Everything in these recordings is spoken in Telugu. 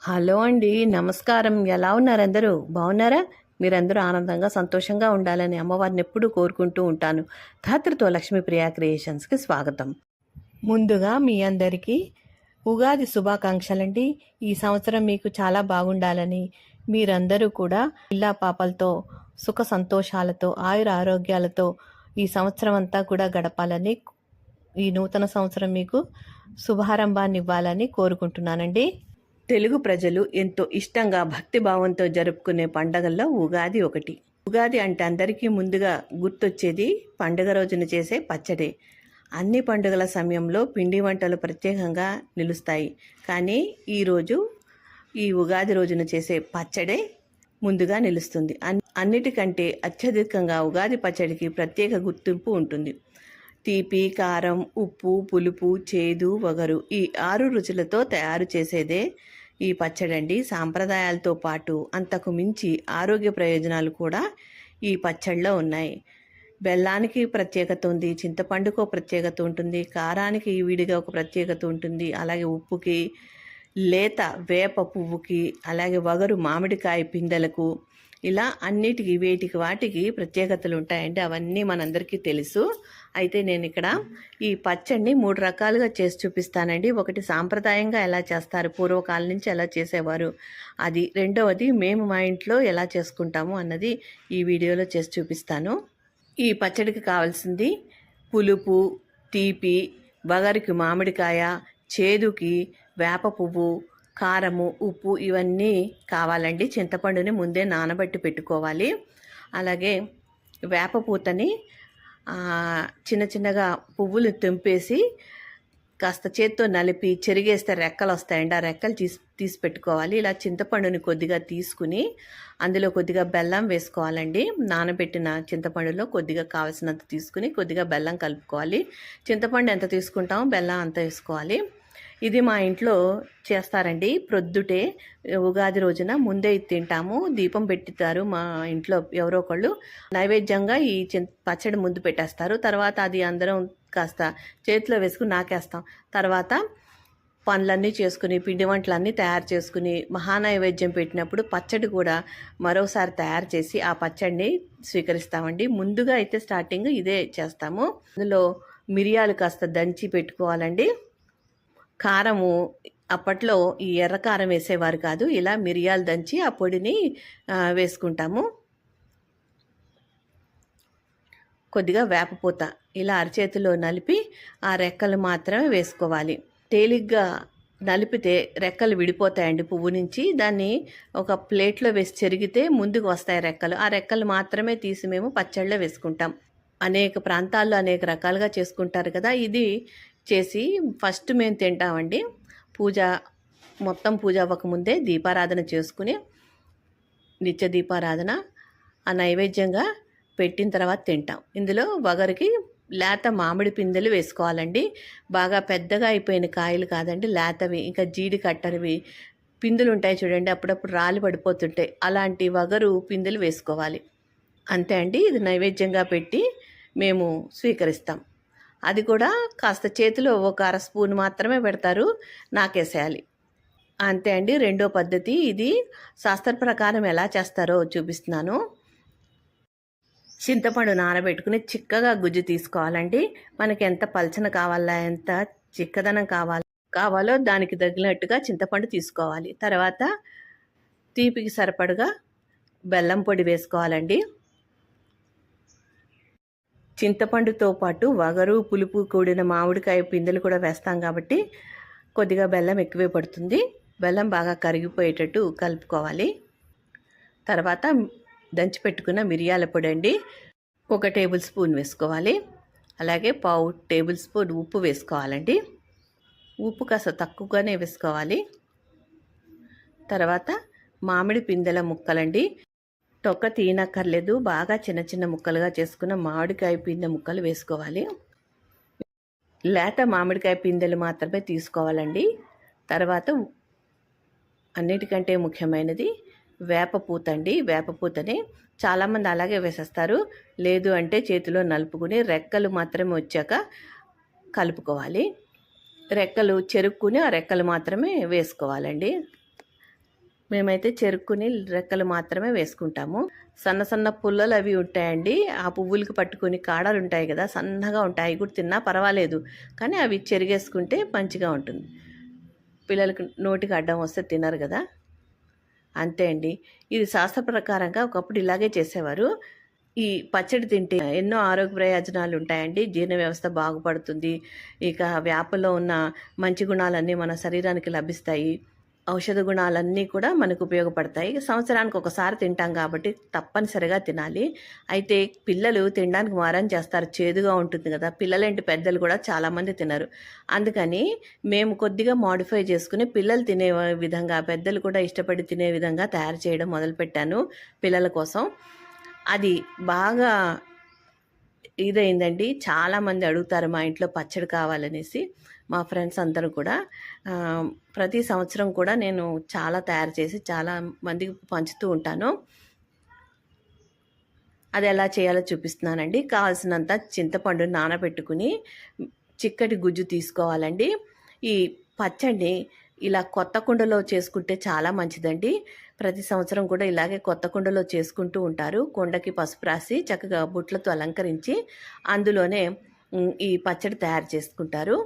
హలో అండి. నమస్కారం. ఎలా ఉన్నారు అందరూ? బాగున్నారా? మీరందరూ ఆనందంగా, సంతోషంగా ఉండాలని అమ్మవారిని ఎప్పుడూ కోరుకుంటూ ఉంటాను. ధాత్రితో లక్ష్మీప్రియ క్రియేషన్స్‌కి స్వాగతం. ముందుగా మీ అందరికీ ఉగాది శుభాకాంక్షలండి. ఈ సంవత్సరం మీకు చాలా బాగుండాలని, మీరందరూ కూడా పిల్లా పాపలతో, సుఖ సంతోషాలతో, ఆయుర ఆరోగ్యాలతో ఈ సంవత్సరం అంతా కూడా గడపాలని, ఈ నూతన సంవత్సరం మీకు శుభారంభాన్ని ఇవ్వాలని కోరుకుంటున్నానండి. తెలుగు ప్రజలు ఎంతో ఇష్టంగా భక్తిభావంతో జరుపుకునే పండగల్లో ఉగాది ఒకటి. ఉగాది అంటే అందరికీ ముందుగా గుర్తొచ్చేది పండుగ రోజున చేసే పచ్చడి. అన్ని పండుగల సమయంలో పిండి వంటలు ప్రత్యేకంగా నిలుస్తాయి. కానీ ఈరోజు ఈ ఉగాది రోజున చేసే పచ్చడే ముందుగా నిలుస్తుంది. అన్నిటికంటే అత్యధికంగా ఉగాది పచ్చడికి ప్రత్యేక గుర్తింపు ఉంటుంది. తీపి, కారం, ఉప్పు, పులుపు, చేదు, వగరు ఈ 6 రుచులతో తయారు చేసేదే ఈ పచ్చడండి. సాంప్రదాయాలతో పాటు అంతకు మించి ఆరోగ్య ప్రయోజనాలు కూడా ఈ పచ్చడిలో ఉన్నాయి. బెల్లానికి ప్రత్యేకత ఉంది, చింతపండుకు ప్రత్యేకత ఉంటుంది, కారానికి విడిగా ఒక ప్రత్యేకత ఉంటుంది, అలాగే ఉప్పుకి, లేత వేప పువ్వుకి, అలాగే వగరు మామిడికాయ పిందెలకు, ఇలా అన్నిటికీ వేటికి వాటికి ప్రత్యేకతలు ఉంటాయండి. అవన్నీ మనందరికీ తెలుసు. అయితే నేను ఇక్కడ ఈ పచ్చడిని 3 రకాలుగా చేసి చూపిస్తానండి. ఒకటి సాంప్రదాయంగా ఎలా చేస్తారు, పూర్వకాలం నుంచి ఎలా చేసేవారు అది. రెండవది మేము మా ఇంట్లో ఎలా చేసుకుంటాము అన్నది ఈ వీడియోలో చేసి చూపిస్తాను. ఈ పచ్చడికి కావాల్సింది పులుపు, తీపి, వగరుకి మామిడికాయ, చేదుకి వేప పువ్వు, కారము, ఉప్పు ఇవన్నీ కావాలండి. చింతపండుని ముందే నానబెట్టి పెట్టుకోవాలి. అలాగే వేప పూతని చిన్న చిన్నగా పువ్వులు తెంపేసి కాస్త చేత్తో నలిపి చెరిగేస్తే రెక్కలు వస్తాయండి. ఆ రెక్కలు తీసి పెట్టుకోవాలి. ఇలా చింతపండుని కొద్దిగా తీసుకుని అందులో కొద్దిగా బెల్లం వేసుకోవాలండి. నానబెట్టిన చింతపండులో కొద్దిగా కావలసినంత తీసుకుని కొద్దిగా బెల్లం కలుపుకోవాలి. చింతపండు ఎంత తీసుకుంటామో బెల్లం అంత వేసుకోవాలి. ఇది మా ఇంట్లో చేస్తారండి. ప్రొద్దుటే ఉగాది రోజున ముందే తింటాము. దీపం పెట్టుతారు మా ఇంట్లో ఎవరో ఒకళ్ళు. నైవేద్యంగా ఈ పచ్చడి ముందు పెట్టేస్తారు. తర్వాత అది అందరం కాస్త చేతిలో వేసుకుని నాకేస్తాం. తర్వాత పనులన్నీ చేసుకుని, పిండి వంటలన్నీ తయారు చేసుకుని, మహానైవేద్యం పెట్టినప్పుడు పచ్చడి కూడా మరోసారి తయారు చేసి ఆ పచ్చడిని స్వీకరిస్తామండి. ముందుగా అయితే స్టార్టింగ్ ఇదే చేస్తాము. అందులో మిరియాలు కాస్త దంచి పెట్టుకోవాలండి. కారము అప్పట్లో ఈ ఎర్ర కారం వేసేవారు కాదు. ఇలా మిరియాలు దంచి ఆ పొడిని వేసుకుంటాము. కొద్దిగా వేపపూత ఇలా అరచేతిలో నలిపి ఆ రెక్కలు మాత్రమే వేసుకోవాలి. తేలిగ్గా నలిపితే రెక్కలు విడిపోతాయండి పువ్వు నుంచి. దాన్ని ఒక ప్లేట్లో వేసి చెరిగితే ముందుకు వస్తాయి రెక్కలు. ఆ రెక్కలు మాత్రమే తీసి మేము పచ్చళ్ళలో వేసుకుంటాం. అనేక ప్రాంతాల్లో అనేక రకాలుగా చేసుకుంటారు కదా. ఇది చేసి ఫస్ట్ మేము తింటామండి. మొత్తం పూజ అవ్వకముందే దీపారాధన చేసుకుని, నిత్య దీపారాధన ఆ నైవేద్యంగా పెట్టిన తర్వాత తింటాం. ఇందులో వగరికి లేత మామిడి పిందెలు వేసుకోవాలండి. బాగా పెద్దగా అయిపోయిన కాయలు కాదండి, లేతవి, ఇంకా జీడి కట్టనివి పిందులు ఉంటాయి చూడండి, అప్పుడప్పుడు రాలి పడిపోతుంటాయి. అలాంటి వగరు పిందెలు వేసుకోవాలి. అంతే అండి. ఇది నైవేద్యంగా పెట్టి మేము స్వీకరిస్తాం. అది కూడా కాస్త చేతిలో ఒక 1/2 స్పూన్ మాత్రమే పెడతారు, నాకేసేయాలి. అంతే అండి. రెండో పద్ధతి ఇది. శాస్త్ర ప్రకారం ఎలా చేస్తారో చూపిస్తున్నాను. చింతపండు నానబెట్టుకుని చిక్కగా గుజ్జు తీసుకోవాలండి. మనకి ఎంత పలచన కావాలా, ఎంత చిక్కదనం కావాలో దానికి తగినట్టుగా చింతపండు తీసుకోవాలి. తర్వాత తీపికి సరిపడగా బెల్లం పొడి వేసుకోవాలండి. చింతపండుతో పాటు వగరు, పులుపు కూడిన మామిడికాయ పిందెలు కూడా వేస్తాం కాబట్టి కొద్దిగా బెల్లం ఎక్కువే పడుతుంది. బెల్లం బాగా కరిగిపోయేటట్టు కలుపుకోవాలి. తర్వాత దంచి పెట్టుకున్న మిరియాల పొడి అండి 1 టేబుల్ స్పూన్ వేసుకోవాలి. అలాగే 1/2 టేబుల్ స్పూన్ ఉప్పు వేసుకోవాలండి. ఉప్పు కాస్త తక్కువగానే వేసుకోవాలి. తర్వాత మామిడి పిందెల ముక్కలండి. తొక్క తీయనక్కర్లేదు. బాగా చిన్న చిన్న ముక్కలుగా చేసుకున్న మామిడికాయ పిందె ముక్కలు వేసుకోవాలి. లేత మామిడికాయ పిందెలు మాత్రమే తీసుకోవాలండి. తర్వాత అన్నిటికంటే ముఖ్యమైనది వేపపూత అండి. వేపపూతని చాలామంది అలాగే వేసేస్తారు. లేదు అంటే చేతిలో నలుపుకుని రెక్కలు మాత్రమే వచ్చాక కలుపుకోవాలి. రెక్కలు చెరుక్కుని ఆ రెక్కలు మాత్రమే వేసుకోవాలండి. మేమైతే చెరుక్కుని రెక్కలు మాత్రమే వేసుకుంటాము. సన్న సన్న పుల్లలు అవి ఉంటాయండి. ఆ పువ్వులకి పట్టుకొని కాడలు ఉంటాయి కదా, సన్నగా ఉంటాయి. అవి కూడా తిన్నా పర్వాలేదు, కానీ అవి చెరిగేసుకుంటే మంచిగా ఉంటుంది. పిల్లలకి నోటికి అడ్డం వస్తే తినరు కదా, అంతే అండి. ఇది శాస్త్ర ప్రకారంగా ఒకప్పుడు ఇలాగే చేసేవారు. ఈ పచ్చడి తింటే ఎన్నో ఆరోగ్య ప్రయోజనాలు ఉంటాయండి. జీర్ణ వ్యవస్థ బాగుపడుతుంది. ఇక వేపలో ఉన్న మంచి గుణాలన్నీ మన శరీరానికి లభిస్తాయి. ఔషధ గుణాలన్నీ కూడా మనకు ఉపయోగపడతాయి. సంవత్సరానికి ఒకసారి తింటాం కాబట్టి తప్పనిసరిగా తినాలి. అయితే పిల్లలు తినడానికి మారం చేస్తారు, చేదుగా ఉంటుంది కదా. పిల్లలేంటి పెద్దలు కూడా చాలామంది తినరు. అందుకని మేము కొద్దిగా మోడిఫై చేసుకుని పిల్లలు తినే విధంగా, పెద్దలు కూడా ఇష్టపడి తినే విధంగా తయారు చేయడం మొదలుపెట్టాను పిల్లల కోసం. అది బాగా ఇదైందండి. చాలామంది అడుగుతారు మా ఇంట్లో పచ్చడి కావాలనేసి. మా ఫ్రెండ్స్ అందరూ కూడా ప్రతి సంవత్సరం కూడా నేను చాలా తయారు చేసి చాలా మందికి పంచుతూ ఉంటాను. అది ఎలా చేయాలో చూపిస్తున్నానండి. కావాల్సినంత చింతపండు నానబెట్టుకుని చిక్కటి గుజ్జు తీసుకోవాలండి. ఈ పచ్చడిని ఇలా కొత్త కుండలో చేసుకుంటే చాలా మంచిదండి. ప్రతి సంవత్సరం కూడా ఇలాగే కొత్త కుండలో చేసుకుంటూ ఉంటారు. కుండకి పసుపు రాసి చక్కగా బుట్లతో అలంకరించి అందులోనే ఈ పచ్చడి తయారు చేసుకుంటారు.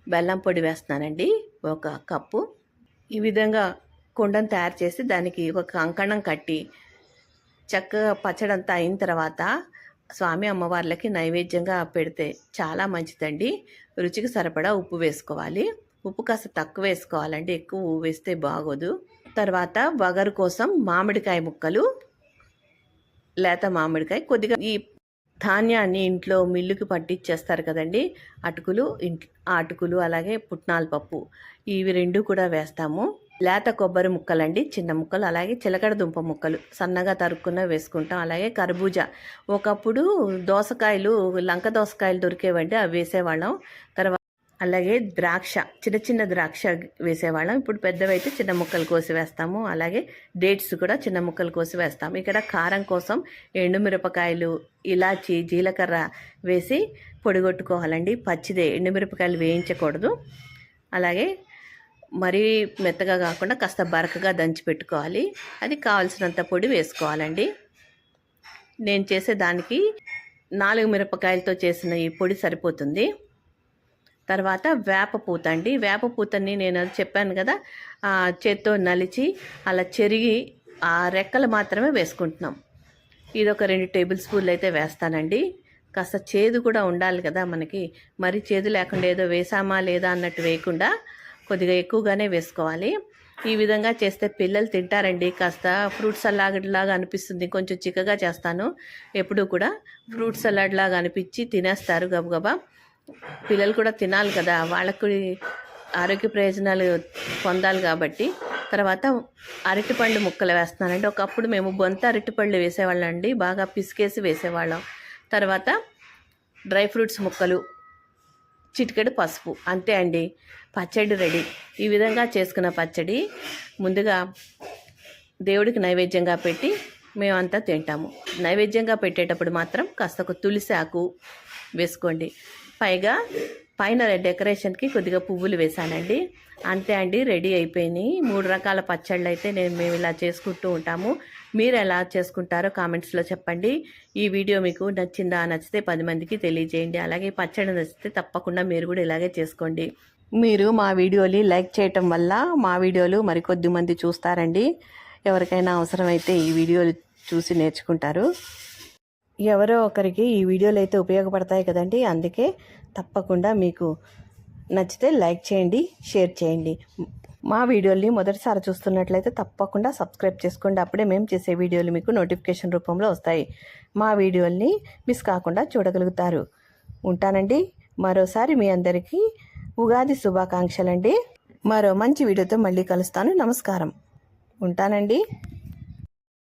బెల్లం పొడి వేస్తున్నానండి 1 కప్పు. ఈ విధంగా కుండను తయారు చేసి దానికి ఒక కంకణం కట్టి చక్కగా పచ్చడంతా అయిన తర్వాత స్వామి అమ్మవార్లకి నైవేద్యంగా పెడితే చాలా మంచిదండి. రుచికి సరిపడా ఉప్పు వేసుకోవాలి. ఉప్పు కాస్త తక్కువ వేసుకోవాలండి, ఎక్కువ వేస్తే బాగోదు. తర్వాత వగరు కోసం మామిడికాయ ముక్కలు, లేత మామిడికాయ, కొద్దిగా ఈ ధాన్యాన్ని ఇంట్లో మిల్లుకి పట్టించేస్తారు కదండి, అటుకులు, ఆ అటుకులు అలాగే పుట్నాల పప్పు, ఇవి 2 కూడా వేస్తాము. లేత కొబ్బరి ముక్కలండి, చిన్న ముక్కలు, అలాగే చిలకడ దుంప ముక్కలు సన్నగా తరుక్కున్న వేసుకుంటాం. అలాగే కర్బూజా, ఒకప్పుడు దోసకాయలు, లంక దోసకాయలు దొరికేవండి, అవి వేసేవాళ్ళం. తర్వాత అలాగే ద్రాక్ష, చిన్న చిన్న ద్రాక్ష వేసేవాళ్ళం. ఇప్పుడు పెద్దవైతే చిన్న ముక్కలు కోసి వేస్తాము. అలాగే డేట్స్ కూడా చిన్న ముక్కలు కోసి వేస్తాము. ఇక్కడ కారం కోసం ఎండుమిరపకాయలు, ఇలాచి, జీలకర్ర వేసి పొడిగొట్టుకోవాలండి. పచ్చిదే, ఎండుమిరపకాయలు వేయించకూడదు. అలాగే మరీ మెత్తగా కాకుండా కాస్త బరకగా దంచి పెట్టుకోవాలి. అది కావాల్సినంత పొడి వేసుకోవాలండి. నేను చేసే దానికి 4 మిరపకాయలతో చేసిన ఈ పొడి సరిపోతుంది. తర్వాత వేప పూత అండి. వేప పూతని నేను చెప్పాను కదా, చేత్తో నలిచి అలా చెరిగి ఆ రెక్కలు మాత్రమే వేసుకుంటున్నాం. ఇది ఒక 2 టేబుల్ స్పూన్లు అయితే వేస్తానండి. కాస్త చేదు కూడా ఉండాలి కదా మనకి, మరి చేదు లేకుండా ఏదో వేసామా లేదా అన్నట్టు వేయకుండా కొద్దిగా ఎక్కువగానే వేసుకోవాలి. ఈ విధంగా చేస్తే పిల్లలు తింటారండి. కాస్త ఫ్రూట్ సలాడ్ లాగా అనిపిస్తుంది, కొంచెం చిక్కగా చేస్తాను. ఎప్పుడూ కూడా ఫ్రూట్ సలాడ్ లాగా అనిపించి తినేస్తారు గబగబా. పిల్లలు కూడా తినాలి కదా, వాళ్ళకు ఆరోగ్య ప్రయోజనాలు పొందాలి కాబట్టి. తర్వాత అరటిపండు ముక్కలు వేస్తున్నానండి. ఒకప్పుడు మేము బొంత అరటిపళ్ళు వేసేవాళ్ళం అండి, బాగా పిసికేసి వేసేవాళ్ళం. తర్వాత డ్రై ఫ్రూట్స్ ముక్కలు, చిటికెడు పసుపు, అంతే అండి, పచ్చడి రెడీ. ఈ విధంగా చేసుకున్న పచ్చడి ముందుగా దేవుడికి నైవేద్యంగా పెట్టి మేమంతా తింటాము. నైవేద్యంగా పెట్టేటప్పుడు మాత్రం కాస్త ఒక తులసి ఆకు వేసుకోండి. పైన డెకరేషన్కి కొద్దిగా పువ్వులు వేసానండి. అంతే అండి, రెడీ అయిపోయినాయి 3 రకాల పచ్చళ్ళు. అయితే మేము ఇలా చేసుకుంటూ ఉంటాము. మీరు ఎలా చేసుకుంటారో కామెంట్స్లో చెప్పండి. ఈ వీడియో మీకు నచ్చిందా? నచ్చితే 10 మందికి తెలియజేయండి. అలాగే పచ్చడి నచ్చితే తప్పకుండా మీరు కూడా ఇలాగే చేసుకోండి. మీరు మా వీడియోని లైక్ చేయటం వల్ల మా వీడియోలు మరికొద్ది మంది చూస్తారండి. ఎవరికైనా అవసరమైతే ఈ వీడియోలు చూసి నేర్చుకుంటారు. ఎవరో ఒకరికి ఈ వీడియోలు అయితే ఉపయోగపడతాయి కదండి. అందుకే తప్పకుండా మీకు నచ్చితే లైక్ చేయండి, షేర్ చేయండి. మా వీడియోల్ని మొదటిసారి చూస్తున్నట్లయితే తప్పకుండా సబ్స్క్రైబ్ చేసుకోండి. అప్పుడే మేము చేసే వీడియోలు మీకు నోటిఫికేషన్ రూపంలో వస్తాయి. మా వీడియోల్ని మిస్ కాకుండా చూడగలుగుతారు. ఉంటానండి. మరోసారి మీ అందరికీ ఉగాది శుభాకాంక్షలండి. మరో మంచి వీడియోతో మళ్ళీ కలుస్తాను. నమస్కారం. ఉంటానండి.